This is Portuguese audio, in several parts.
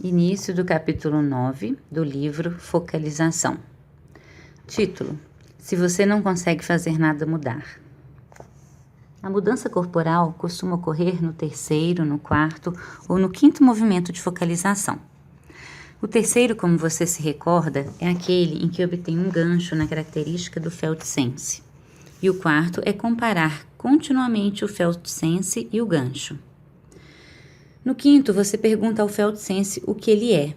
Início do capítulo 9 do livro Focalização. Título: Se você não consegue fazer nada mudar. A mudança corporal costuma ocorrer no terceiro, no quarto ou no quinto movimento de focalização. O terceiro, como você se recorda, é aquele em que obtém um gancho na característica do Felt Sense. E o quarto é comparar continuamente o Felt Sense e o gancho. No quinto, você pergunta ao Felt Sense o que ele é.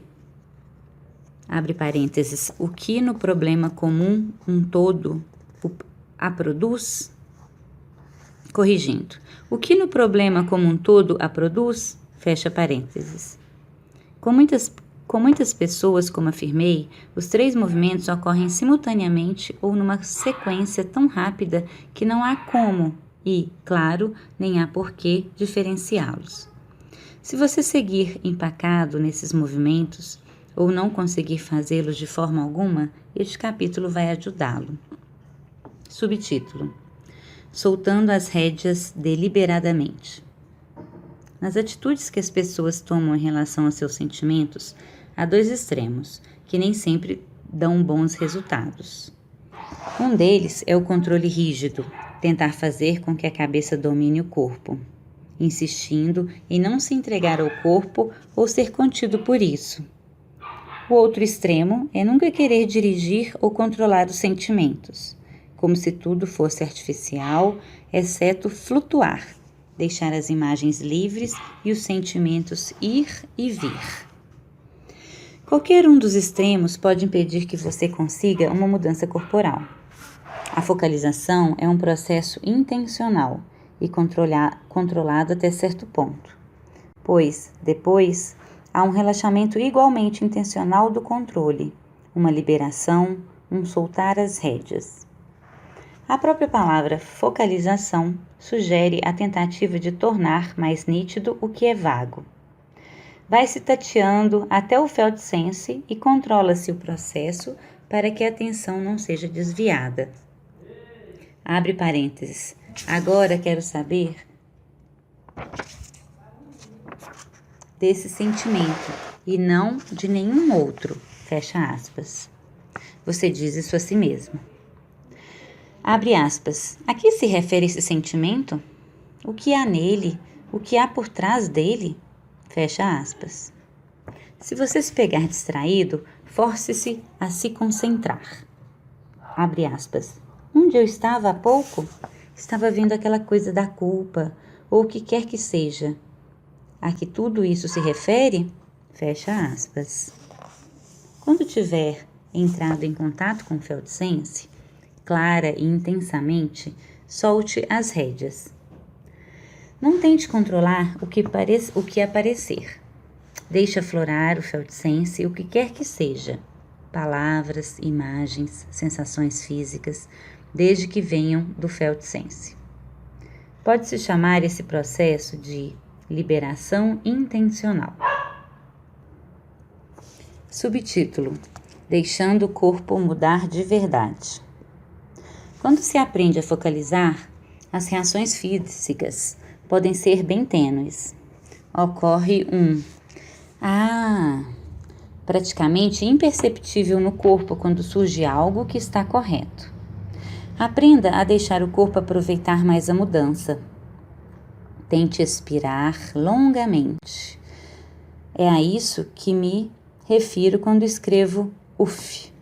Abre parênteses, o que no problema comum, um todo, a produz? Corrigindo, o que no problema como um todo a produz? Fecha parênteses. Com muitas pessoas, como afirmei, os três movimentos ocorrem simultaneamente ou numa sequência tão rápida que não há como e, claro, nem há porquê diferenciá-los. Se você seguir empacado nesses movimentos ou não conseguir fazê-los de forma alguma, este capítulo vai ajudá-lo. Subtítulo: Soltando as rédeas deliberadamente. Nas atitudes que as pessoas tomam em relação aos seus sentimentos, há dois extremos, que nem sempre dão bons resultados. Um deles é o controle rígido, tentar fazer com que a cabeça domine o corpo, insistindo em não se entregar ao corpo ou ser contido por isso. O outro extremo é nunca querer dirigir ou controlar os sentimentos, como se tudo fosse artificial, exceto flutuar, deixar as imagens livres e os sentimentos ir e vir. Qualquer um dos extremos pode impedir que você consiga uma mudança corporal. A focalização é um processo intencional e controlado até certo ponto, pois, depois, há um relaxamento igualmente intencional do controle, uma liberação, um soltar as rédeas. A própria palavra focalização sugere a tentativa de tornar mais nítido o que é vago. Vai-se tateando até o Felt Sense e controla-se o processo para que a atenção não seja desviada. Abre parênteses. Agora quero saber desse sentimento e não de nenhum outro. Fecha aspas. Você diz isso a si mesmo. Abre aspas. A que se refere esse sentimento? O que há nele? O que há por trás dele? Fecha aspas. Se você se pegar distraído, force-se a se concentrar. Abre aspas. Onde eu estava há pouco? Estava vendo aquela coisa da culpa, ou o que quer que seja. A que tudo isso se refere? Fecha aspas. Quando tiver entrado em contato com o Felt Sense, clara e intensamente, solte as rédeas. Não tente controlar o que aparecer. Deixe aflorar o Felt Sense, o que quer que seja. Palavras, imagens, sensações físicas, desde que venham do Felt Sense. Pode-se chamar esse processo de liberação intencional. Subtítulo: Deixando o corpo mudar de verdade. Quando se aprende a focalizar, as reações físicas podem ser bem tênues. Ocorre praticamente imperceptível no corpo quando surge algo que está correto. Aprenda a deixar o corpo aproveitar mais a mudança. Tente expirar longamente. É a isso que me refiro quando escrevo UF.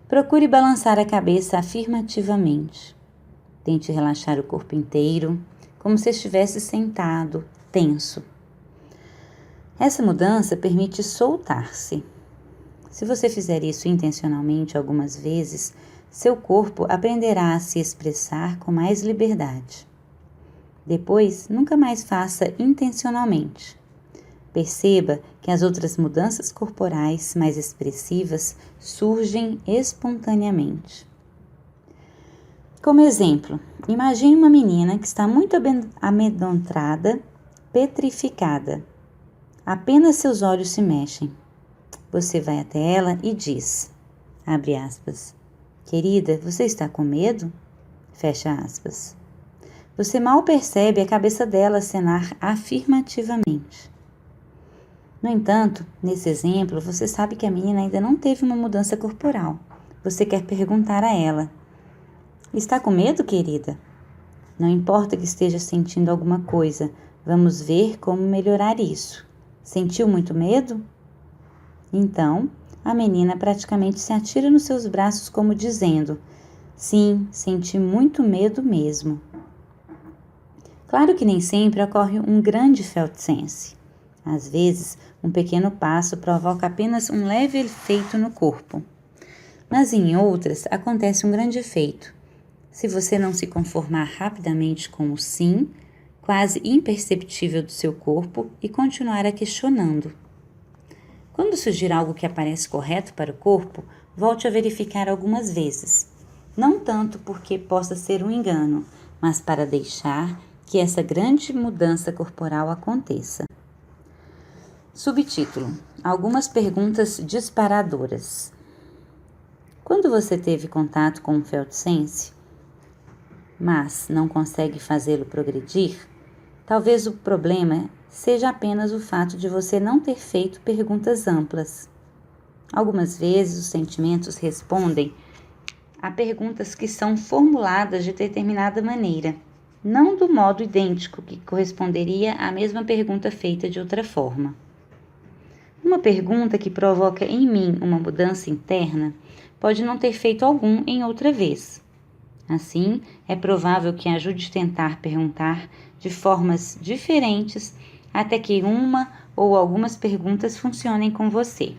Procure balançar a cabeça afirmativamente. Tente relaxar o corpo inteiro, como se estivesse sentado, tenso. Essa mudança permite soltar-se. Se você fizer isso intencionalmente algumas vezes, seu corpo aprenderá a se expressar com mais liberdade. Depois, nunca mais faça intencionalmente. Perceba que as outras mudanças corporais mais expressivas surgem espontaneamente. Como exemplo, imagine uma menina que está muito amedrontada, petrificada. Apenas seus olhos se mexem. Você vai até ela e diz, abre aspas, querida, você está com medo? Fecha aspas. Você mal percebe a cabeça dela acenar afirmativamente. No entanto, nesse exemplo, você sabe que a menina ainda não teve uma mudança corporal. Você quer perguntar a ela: está com medo, querida? Não importa que esteja sentindo alguma coisa, vamos ver como melhorar isso. Sentiu muito medo? Então, a menina praticamente se atira nos seus braços como dizendo: sim, senti muito medo mesmo. Claro que nem sempre ocorre um grande felt sense. Às vezes, um pequeno passo provoca apenas um leve efeito no corpo. Mas em outras, acontece um grande efeito. Se você não se conformar rapidamente com o sim, quase imperceptível do seu corpo, e continuar a questionando. Quando surgir algo que aparece correto para o corpo, volte a verificar algumas vezes. Não tanto porque possa ser um engano, mas para deixar que essa grande mudança corporal aconteça. Subtítulo: Algumas perguntas disparadoras. Quando você teve contato com um felt sense, mas não consegue fazê-lo progredir, talvez o problema seja apenas o fato de você não ter feito perguntas amplas. Algumas vezes os sentimentos respondem a perguntas que são formuladas de determinada maneira, não do modo idêntico que corresponderia à mesma pergunta feita de outra forma. Uma pergunta que provoca em mim uma mudança interna pode não ter feito algum em outra vez. Assim, é provável que ajude a tentar perguntar de formas diferentes até que uma ou algumas perguntas funcionem com você.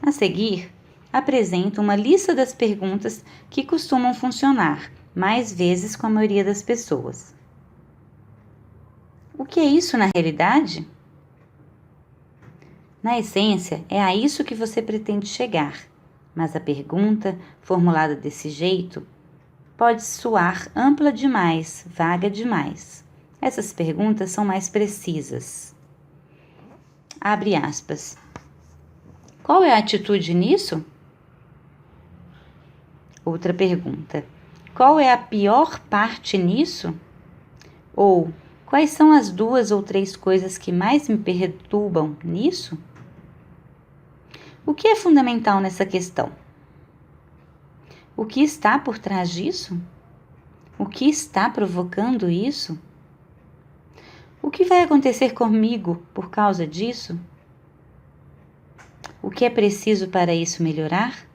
A seguir, apresento uma lista das perguntas que costumam funcionar mais vezes com a maioria das pessoas. O que é isso na realidade? Na essência, é a isso que você pretende chegar, mas a pergunta, formulada desse jeito, pode soar ampla demais, vaga demais. Essas perguntas são mais precisas. Abre aspas. Qual é a atitude nisso? Outra pergunta. Qual é a pior parte nisso? Ou, quais são as 2 ou 3 coisas que mais me perturbam nisso? O que é fundamental nessa questão? O que está por trás disso? O que está provocando isso? O que vai acontecer comigo por causa disso? O que é preciso para isso melhorar?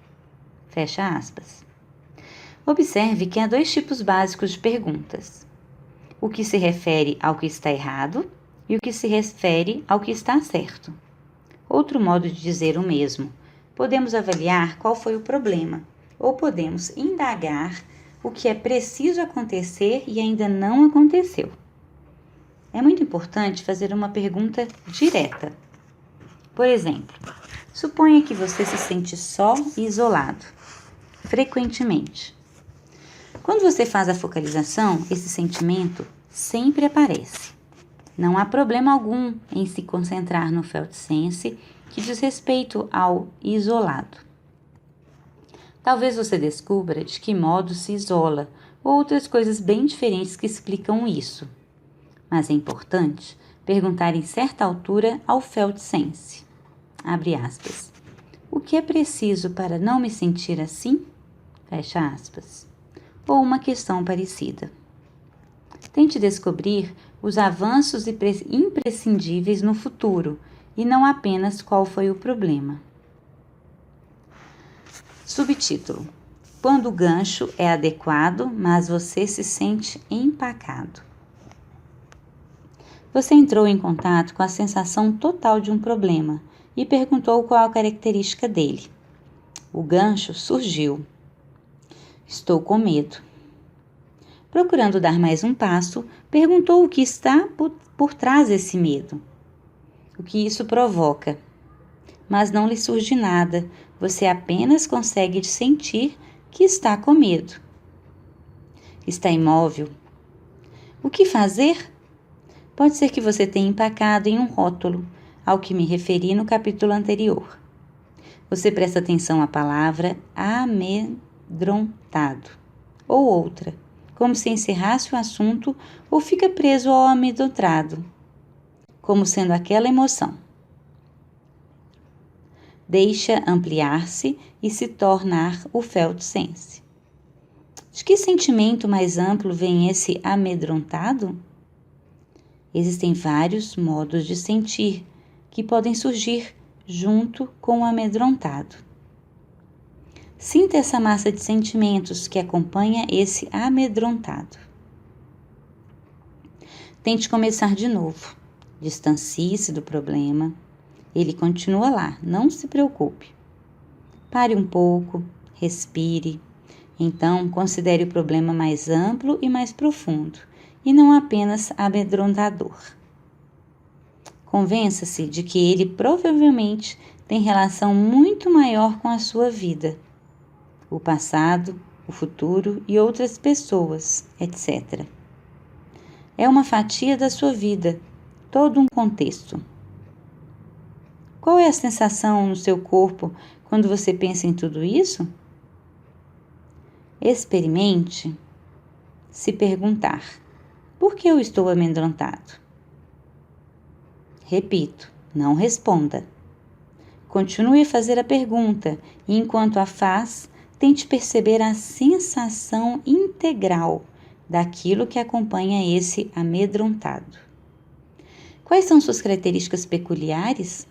Fecha aspas. Observe que há 2 tipos básicos de perguntas. O que se refere ao que está errado e o que se refere ao que está certo. Outro modo de dizer o mesmo. Podemos avaliar qual foi o problema, ou podemos indagar o que é preciso acontecer e ainda não aconteceu. É muito importante fazer uma pergunta direta. Por exemplo, suponha que você se sente só e isolado, frequentemente. Quando você faz a focalização, esse sentimento sempre aparece. Não há problema algum em se concentrar no felt sense que diz respeito ao isolado. Talvez você descubra de que modo se isola ou outras coisas bem diferentes que explicam isso. Mas é importante perguntar em certa altura ao felt sense. Abre aspas. O que é preciso para não me sentir assim? Fecha aspas. Ou uma questão parecida. Tente descobrir os avanços imprescindíveis no futuro e não apenas qual foi o problema. Subtítulo: Quando o gancho é adequado, mas você se sente empacado. Você entrou em contato com a sensação total de um problema e perguntou qual a característica dele. O gancho surgiu. Estou com medo. Procurando dar mais um passo, perguntou o que está por trás desse medo. O que isso provoca. Mas não lhe surge nada, você apenas consegue sentir que está com medo. Está imóvel. O que fazer? Pode ser que você tenha empacado em um rótulo, ao que me referi no capítulo anterior. Você presta atenção à palavra amedrontado, ou outra, como se encerrasse o assunto ou fica preso ao amedrontado, como sendo aquela emoção. deixa ampliar-se e se tornar o felt sense. De que sentimento mais amplo vem esse amedrontado? Existem vários modos de sentir que podem surgir junto com o amedrontado. Sinta essa massa de sentimentos que acompanha esse amedrontado. Tente começar de novo. Distancie-se do problema. Ele continua lá, não se preocupe. Pare um pouco, respire. Então, considere o problema mais amplo e mais profundo, e não apenas amedrontador. Convença-se de que ele provavelmente tem relação muito maior com a sua vida, o passado, o futuro e outras pessoas, etc. É uma fatia da sua vida, todo um contexto. Qual é a sensação no seu corpo quando você pensa em tudo isso? Experimente se perguntar: por que eu estou amedrontado? Repito, não responda. Continue a fazer a pergunta e, enquanto a faz, tente perceber a sensação integral daquilo que acompanha esse amedrontado. Quais são suas características peculiares?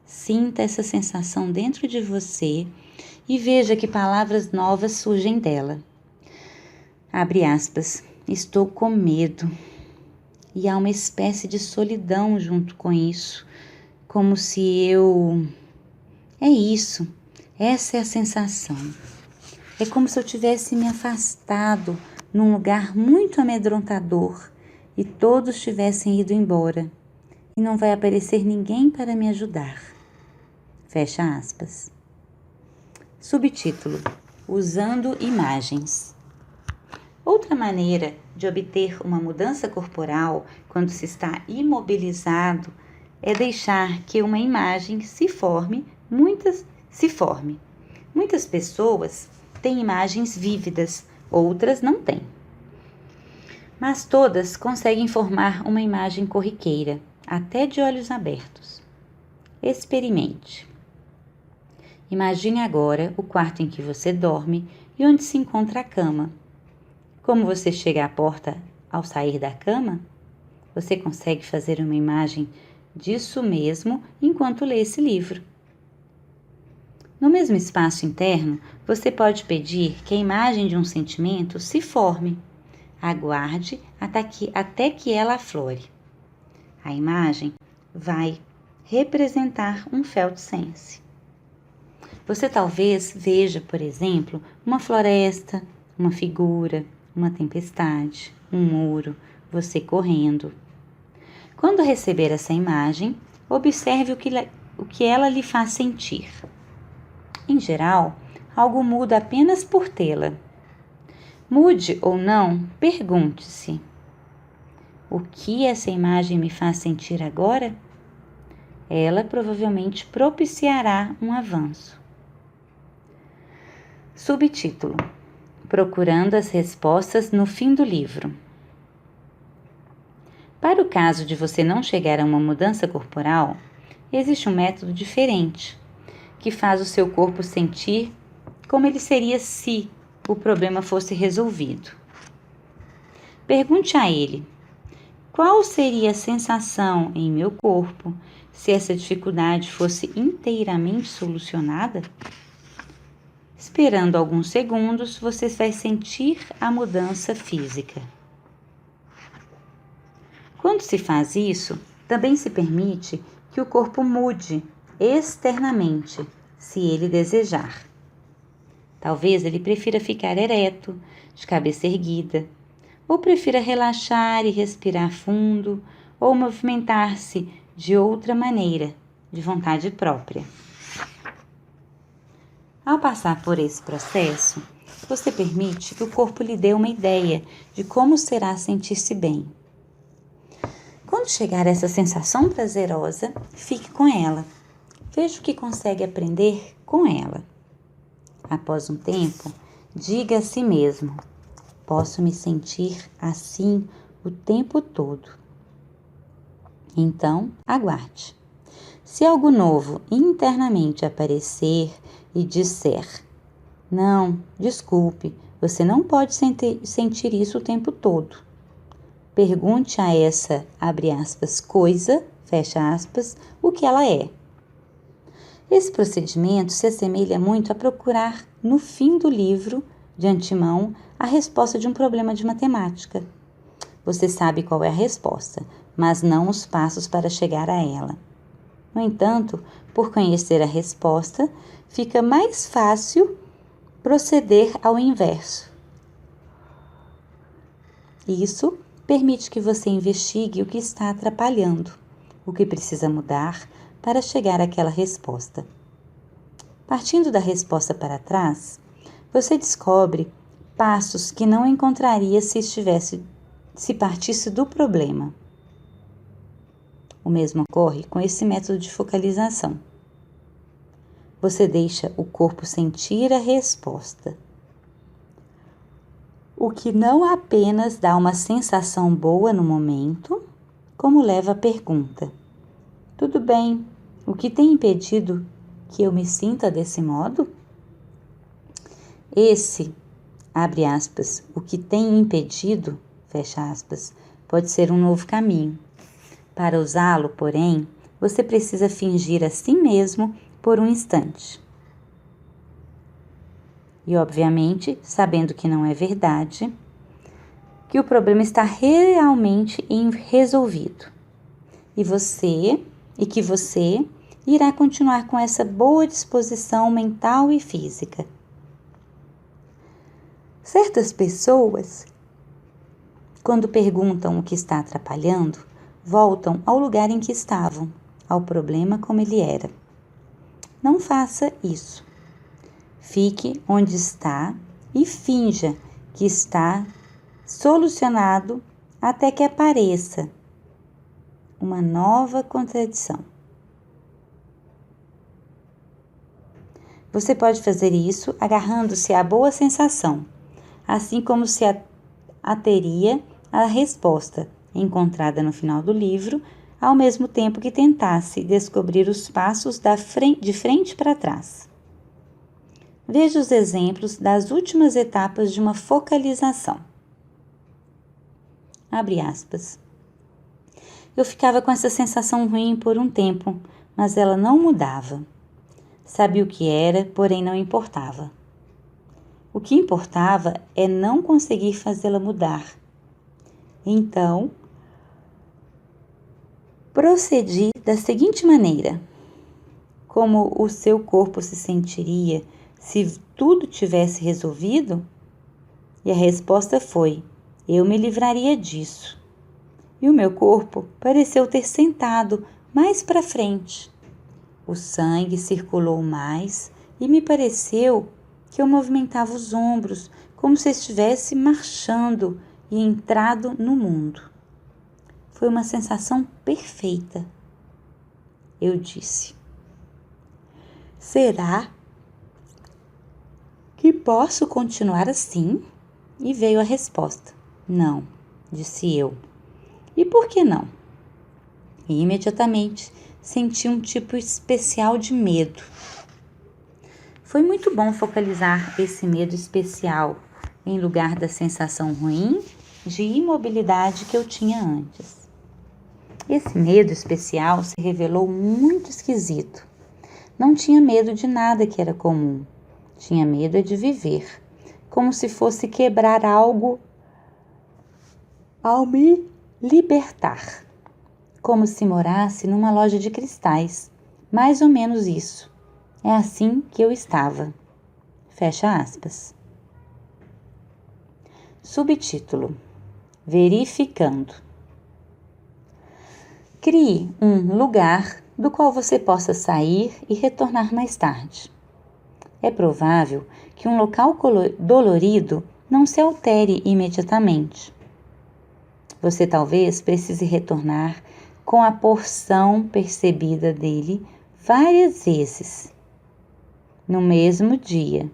Sinta essa sensação dentro de você e veja que palavras novas surgem dela. Abre aspas, estou com medo. E há uma espécie de solidão junto com isso, como se eu... É isso, essa é a sensação. É como se eu tivesse me afastado num lugar muito amedrontador e todos tivessem ido embora e não vai aparecer ninguém para me ajudar. Fecha aspas. Subtítulo: Usando imagens. Outra maneira de obter uma mudança corporal quando se está imobilizado é deixar que uma imagem se forme. Muitas pessoas têm imagens vívidas, outras não têm. Mas todas conseguem formar uma imagem corriqueira, até de olhos abertos. Experimente. Imagine agora o quarto em que você dorme e onde se encontra a cama. Como você chega à porta ao sair da cama? Você consegue fazer uma imagem disso mesmo enquanto lê esse livro. No mesmo espaço interno, você pode pedir que a imagem de um sentimento se forme. Aguarde até que ela aflore. A imagem vai representar um felt sense. Você talvez veja, por exemplo, uma floresta, uma figura, uma tempestade, um muro, você correndo. Quando receber essa imagem, observe o que ela lhe faz sentir. Em geral, algo muda apenas por tê-la. Mude ou não, pergunte-se: o que essa imagem me faz sentir agora? Ela provavelmente propiciará um avanço. Subtítulo: Procurando as respostas no fim do livro. Para o caso de você não chegar a uma mudança corporal, existe um método diferente, que faz o seu corpo sentir como ele seria se o problema fosse resolvido. Pergunte a ele: qual seria a sensação em meu corpo se essa dificuldade fosse inteiramente solucionada? Esperando alguns segundos, você vai sentir a mudança física. Quando se faz isso, também se permite que o corpo mude externamente, se ele desejar. Talvez ele prefira ficar ereto, de cabeça erguida, ou prefira relaxar e respirar fundo, ou movimentar-se de outra maneira, de vontade própria. Ao passar por esse processo, você permite que o corpo lhe dê uma ideia de como será sentir-se bem. Quando chegar essa sensação prazerosa, fique com ela. Veja o que consegue aprender com ela. Após um tempo, diga a si mesmo: posso me sentir assim o tempo todo. Então, aguarde. Se algo novo internamente aparecer e disser: não, desculpe, você não pode sentir isso o tempo todo. Pergunte a essa, abre aspas, coisa, fecha aspas, o que ela é. Esse procedimento se assemelha muito a procurar, no fim do livro, de antemão, a resposta de um problema de matemática. Você sabe qual é a resposta, mas não os passos para chegar a ela. No entanto, por conhecer a resposta, fica mais fácil proceder ao inverso. Isso permite que você investigue o que está atrapalhando, o que precisa mudar para chegar àquela resposta. Partindo da resposta para trás, você descobre passos que não encontraria se partisse do problema. O mesmo ocorre com esse método de focalização. Você deixa o corpo sentir a resposta, o que não apenas dá uma sensação boa no momento, como leva à pergunta: tudo bem, o que tem impedido que eu me sinta desse modo? Esse, abre aspas, o que tem impedido, fecha aspas, pode ser um novo caminho. Para usá-lo, porém, você precisa fingir a si mesmo por um instante. E, obviamente, sabendo que não é verdade, que o problema está realmente resolvido. E que você irá continuar com essa boa disposição mental e física. Certas pessoas, quando perguntam o que está atrapalhando, voltam ao lugar em que estavam, ao problema como ele era. Não faça isso. Fique onde está e finja que está solucionado até que apareça uma nova contradição. Você pode fazer isso agarrando-se à boa sensação, assim como se ateria a resposta encontrada no final do livro, ao mesmo tempo que tentasse descobrir os passos de frente para trás. Veja os exemplos das últimas etapas de uma focalização. Abre aspas. Eu ficava com essa sensação ruim por um tempo, mas ela não mudava. Sabia o que era, porém não importava. O que importava é não conseguir fazê-la mudar. Então, procedi da seguinte maneira: como o seu corpo se sentiria se tudo tivesse resolvido? E a resposta foi: eu me livraria disso. E o meu corpo pareceu ter sentado mais para frente. O sangue circulou mais e me pareceu que eu movimentava os ombros como se estivesse marchando e entrado no mundo. Foi uma sensação perfeita. Eu disse: será que posso continuar assim? E veio a resposta: não, disse eu. E por que não? E imediatamente senti um tipo especial de medo. Foi muito bom focalizar esse medo especial em lugar da sensação ruim de imobilidade que eu tinha antes. Esse medo especial se revelou muito esquisito. Não tinha medo de nada que era comum. Tinha medo de viver, como se fosse quebrar algo ao me libertar. Como se morasse numa loja de cristais. Mais ou menos isso. É assim que eu estava. Fecha aspas. Subtítulo: Verificando. Crie um lugar do qual você possa sair e retornar mais tarde. É provável que um local dolorido não se altere imediatamente. Você talvez precise retornar com a porção percebida dele várias vezes, no mesmo dia,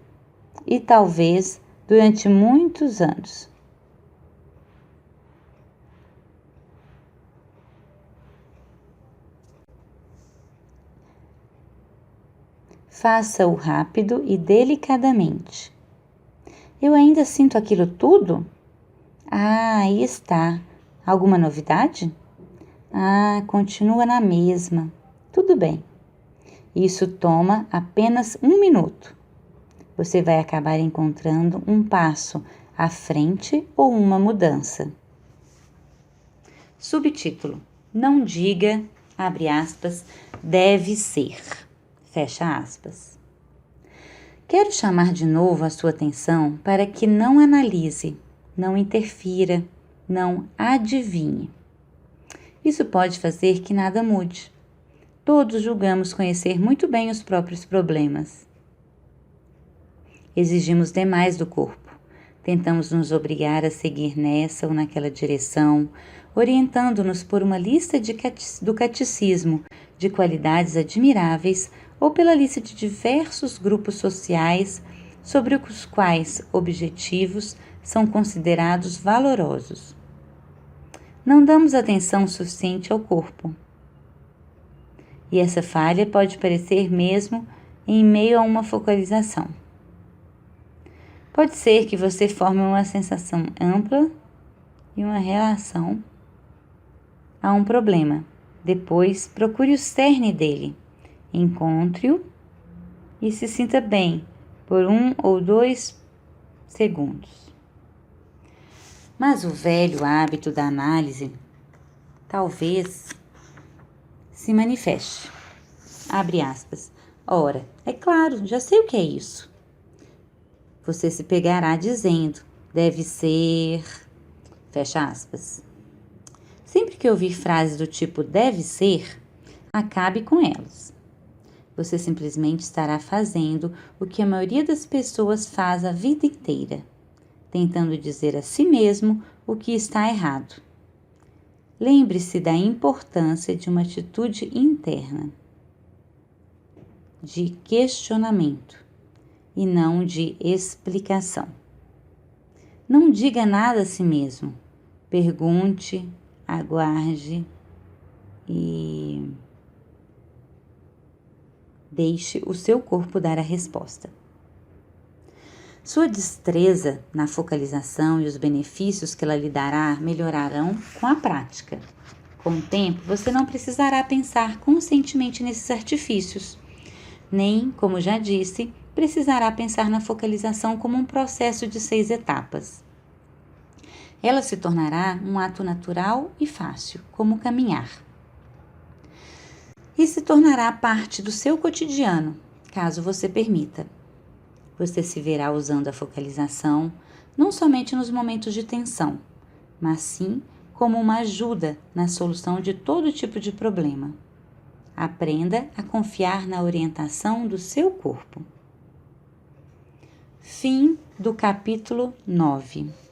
e talvez durante muitos anos. Faça-o rápido e delicadamente. Eu ainda sinto aquilo tudo? Ah, aí está. Alguma novidade? Ah, continua na mesma. Tudo bem. Isso toma apenas 1 minuto. Você vai acabar encontrando um passo à frente ou uma mudança. Subtítulo: Não diga, abre aspas, deve ser, fecha aspas. Quero chamar de novo a sua atenção para que não analise, não interfira, não adivinhe. Isso pode fazer que nada mude. Todos julgamos conhecer muito bem os próprios problemas. Exigimos demais do corpo. Tentamos nos obrigar a seguir nessa ou naquela direção, orientando-nos por uma lista do catecismo de qualidades admiráveis ou pela lista de diversos grupos sociais sobre os quais objetivos são considerados valorosos. Não damos atenção suficiente ao corpo. E essa falha pode parecer mesmo em meio a uma focalização. Pode ser que você forme uma sensação ampla e uma relação a um problema. Depois, procure o cerne dele, encontre-o e se sinta bem por 1 ou 2 segundos. Mas o velho hábito da análise talvez se manifeste. Abre aspas. Ora, é claro, já sei o que é isso. Você se pegará dizendo, deve ser, fecha aspas. Sempre que ouvir frases do tipo deve ser, acabe com elas. Você simplesmente estará fazendo o que a maioria das pessoas faz a vida inteira, tentando dizer a si mesmo o que está errado. Lembre-se da importância de uma atitude interna, de questionamento e não de explicação. Não diga nada a si mesmo. Pergunte, aguarde e deixe o seu corpo dar a resposta. Sua destreza na focalização e os benefícios que ela lhe dará melhorarão com a prática. Com o tempo, você não precisará pensar conscientemente nesses artifícios, nem, como já disse, precisará pensar na focalização como um processo de 6 etapas. Ela se tornará um ato natural e fácil, como caminhar. E se tornará parte do seu cotidiano, caso você permita. Você se verá usando a focalização não somente nos momentos de tensão, mas sim como uma ajuda na solução de todo tipo de problema. Aprenda a confiar na orientação do seu corpo. Fim do capítulo 9.